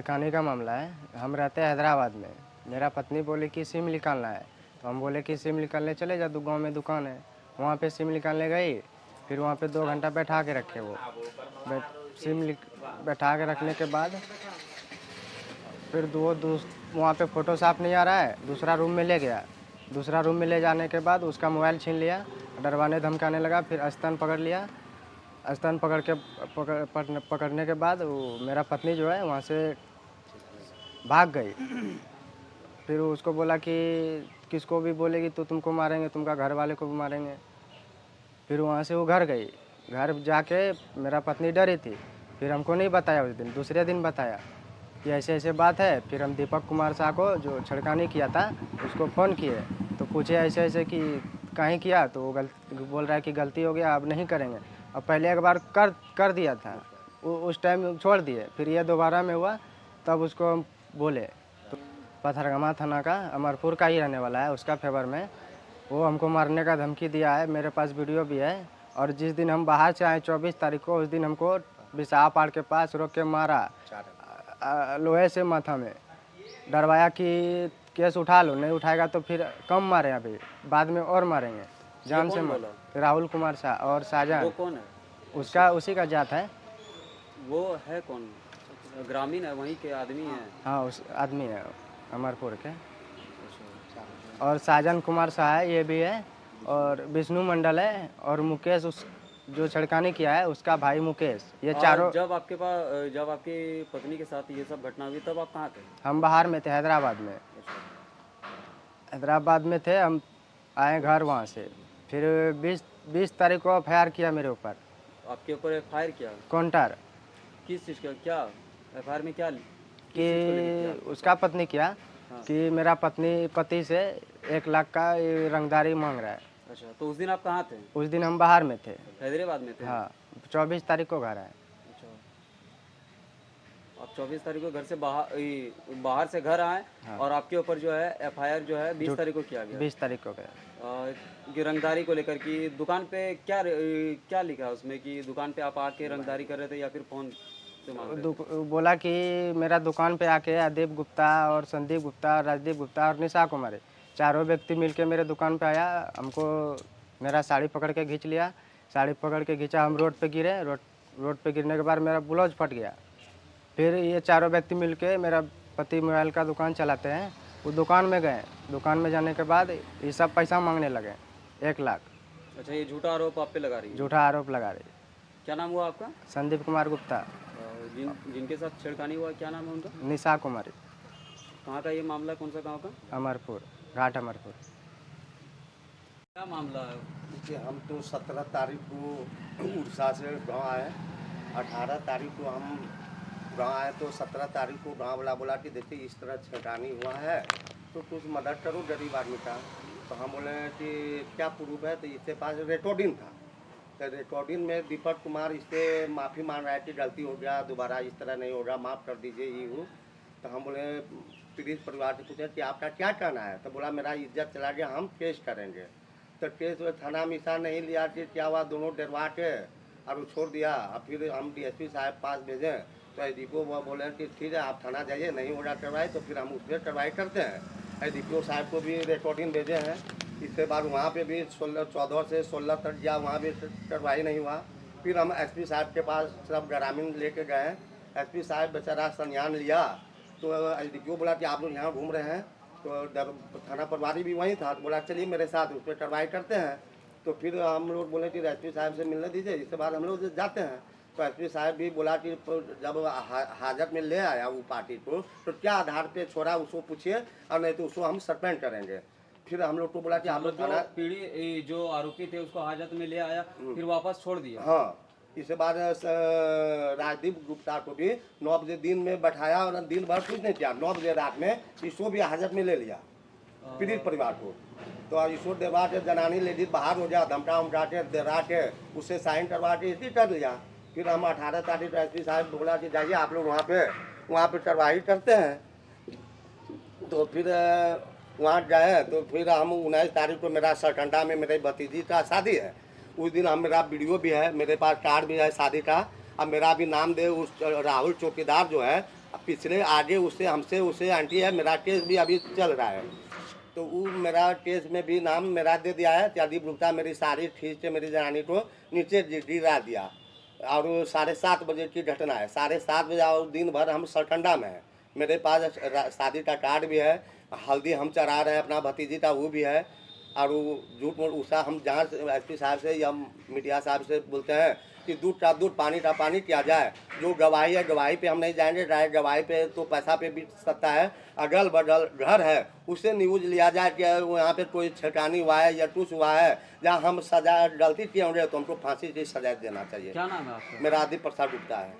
छेड़खानी का मामला है। हम रहते हैं हैदराबाद में। मेरा पत्नी बोली कि सिम निकालना है, तो हम बोले कि सिम निकालने चले जा, गाँव में दुकान है। वहाँ पे सिम निकालने गई, फिर वहाँ पे 2 घंटा बैठा के रखे वो। बैठा के रखने के बाद फिर वहाँ पे फ़ोटो साफ नहीं आ रहा है, दूसरा रूम में ले गया। दूसरा रूम में ले जाने के बाद उसका मोबाइल छीन लिया, डरवाने धमकाने लगा। फिर स्तन पकड़ लिया। स्तन पकड़ने के बाद वो मेरा पत्नी जो है वहाँ से भाग गई। फिर उसको बोला कि किसको भी बोलेगी तो तुमको मारेंगे, तुमका घर वाले को भी मारेंगे। फिर वहाँ से वो घर गई। घर जाके मेरा पत्नी डरी थी। फिर हमको नहीं बताया उस दिन, दूसरे दिन बताया कि ऐसे ऐसे बात है। फिर हम दीपक कुमार शाह को जो छेड़खानी किया था उसको फ़ोन किए, तो पूछे ऐसे ऐसे कि काहे किया, तो वो बोल रहा है कि गलती हो गया, अब नहीं करेंगे। अब पहले एक बार कर दिया था, उस टाइम छोड़ दिए। फिर ये दोबारा में हुआ, तब उसको हम बोले। तो पथरगामा थाना का अमरपुर का ही रहने वाला है, उसका फेवर में वो हमको मारने का धमकी दिया है। मेरे पास वीडियो भी है। और जिस दिन हम बाहर से आए 24 तारीख को, उस दिन हमको बिसाह पहाड़ के पास रोक के मारा, लोहे से माथा में डरवाया कि केस उठा लो, नहीं उठाएगा तो फिर कम मारे, अभी बाद में और मारेंगे, जान से मार। राहुल कुमार शाह और साजन। वो कौन है? उसका उसी का जात है। वो है कौन? ग्रामीण है, वहीं के आदमी है? हाँ, उस आदमी है अमरपुर के। और साजन कुमार शाह है, ये भी है। और विष्णु मंडल है। और मुकेश, उस जो छड़कानी किया है उसका भाई मुकेश। ये चारों। जब आपकी पत्नी के साथ ये सब घटना हुई तब आप कहाँ थे? हम बाहर में थे, हैदराबाद में। हैदराबाद में थे, हम आए घर वहाँ से। फिर 20 तारीख को FIR किया मेरे ऊपर। आपके ऊपर FIR किया? काउंटर। किस चीज़ का? क्या FIR में क्या कि उसका पत्नी किया। हाँ। कि मेरा पति से 1 लाख का रंगदारी मांग रहा है। अच्छा, तो उस दिन आप कहाँ थे? उस दिन हम बाहर में थे, हैदराबाद में थे? हाँ, 24 तारीख को घर आए। अच्छा, आप 24 तारीख को घर से बाहर से घर आए। हाँ। और आपके ऊपर जो है FIR जो है 20 तारीख को किया गया? 20 तारीख को गया। कि रंगदारी को लेकर कि दुकान पे क्या लिखा है उसमें कि दुकान पे आप आके रंगदारी कर रहे थे या फिर फ़ोन से मांग रहे थे? बोला कि मेरा दुकान पे आके अदीप गुप्ता और संदीप गुप्ता और राजदीप गुप्ता और निशा कुमारी, चारों व्यक्ति मिलके मेरे दुकान पे आया। हमको मेरा साड़ी पकड़ के खींच लिया। साड़ी पकड़ के खींचा, हम रोड पे गिरे। रोड पे गिरने के बाद मेरा ब्लाउज फट गया। फिर ये चारों व्यक्ति मिलके, मेरा पति मोबाइल का दुकान चलाते हैं, वो दुकान में गए। दुकान में जाने के बाद ये सब पैसा मांगने लगे, 1 लाख। अच्छा, ये झूठा आरोप आप पे लगा रही है? झूठा आरोप लगा रही है। क्या नाम हुआ आपका? संदीप कुमार गुप्ता। जिनके साथ छेड़खानी हुआ क्या नाम है उनका? निशा कुमारी। कहाँ का ये मामला, कौन सा गांव का? अमरपुर, घाट अमरपुर। क्या मामला है? देखिए, हम तो 17 तारीख को उड़ीसा से गांव आए। 18 तारीख को हम गांव आए तो 17 तारीख को गांव वाला बोला कि देखिए इस तरह छेड़खानी हुआ है, तो कुछ मदद करो गरीब आदमी का। तो हम बोले कि क्या प्रूफ है, तो इसके पास रिकॉर्डिंग था। तो रिकॉर्डिंग में दीपक कुमार इससे माफ़ी मांग रहा है कि गलती हो गया, दोबारा इस तरह नहीं होगा, माफ़ कर दीजिए ये वो। तो हम बोले पीड़ित परिवार से पूछे कि आपका क्या कहना है, तो बोला मेरा इज्जत चला गया, हम केस करेंगे। तो केस थाना में इसा नहीं लिया कि क्या हुआ, दोनों डरवा के और वो छोड़ दिया। और फिर हम DSP साहब पास भेजें तो एसडीपीओ वो बोले कि ठीक है आप थाना जाइए, नहीं हो रहा कार्रवाई तो फिर हम उस पर कार्रवाई करते हैं। एसडीपीओ साहब को भी रिकॉर्डिंग भेजे हैं। इसके बाद वहाँ पे भी 14 से 16 तक गया, वहाँ भी कार्रवाई नहीं हुआ। फिर हम SP साहब के पास सब ग्रामीण लेके गए। SP साहब बेचारा संज्ञान लिया। तो एसडीपीओ बोला कि आप लोग यहाँ घूम रहे हैं, तो थाना प्रभारी भी वहीं था, तो बोला चलिए मेरे साथ उस पर कार्रवाई करते हैं। तो फिर हम लोग बोले कि SP साहब से मिलने दीजिए, इसके बाद हम लोग जाते हैं। तो SP साहब भी बोला कि जब हाजत में ले आया वो पार्टी को, तो क्या आधार पे छोड़ा उसको पूछिए, और नहीं तो उसको हम सस्पेंड करेंगे। फिर हम लोग को बोला कि आप लोग पीड़ी जो आरोपी थे उसको हाजत में ले आया, फिर वापस छोड़ दिया। हाँ, इसके बाद राजदीप गुप्ता को भी 9 बजे दिन में बैठाया और दिन भर कुछ नहीं किया। 9 बजे रात में इसको भी हाजत में ले लिया, पीड़ित परिवार को। तो इसको डरवा के जनानी लेडीज बाहर हो गया, धमका उमका के डरा के उससे साइन करवा के इसी कर लिया। फिर हम 18 तारीख SP साहब बोला कि जाइए आप लोग वहाँ पे कार्रवाई करते हैं। तो फिर वहाँ गए। तो फिर हम 19 तारीख को मेरा सरकंडा में मेरे भतीजी का शादी है। उस दिन हम मेरा वीडियो भी है, मेरे पास कार्ड भी है शादी का। अब मेरा भी नाम दे उस राहुल चौकीदार जो है पिछले आगे उससे हमसे उसे आंटी है, मेरा केस भी अभी चल रहा है, तो वो मेरा केस में भी नाम मेरा दे दिया है। त्यादीप गुप्ता मेरी सारी खींच के मेरी जनानी को नीचे गिरा दिया। और 7:30 बजे की घटना है, 7:30 बजे, और दिन भर हम सरकंडा में हैं। मेरे पास शादी का कार्ड भी है, हल्दी हम चढ़ा रहे हैं अपना भतीजी का, वो भी है। और वो झूठ मूठ उषा हम जांच एसपी साहब से या मीडिया साहब से बोलते हैं कि दूध का दूध पानी का पानी किया जाए। जो गवाही है गवाही पे हम नहीं जाएंगे, डायरेक्ट गवाही पे तो पैसा पे भी सकता है। अगल बगल घर है उससे न्यूज लिया जाए कि यहाँ पे कोई छेड़खानी हुआ है या कुछ हुआ है, जहाँ हम सजा गलती किए होंगे तो हमको फांसी की सजा देना चाहिए। क्या नाम है आपका? मेरा आदित्य प्रसाद गुप्ता है।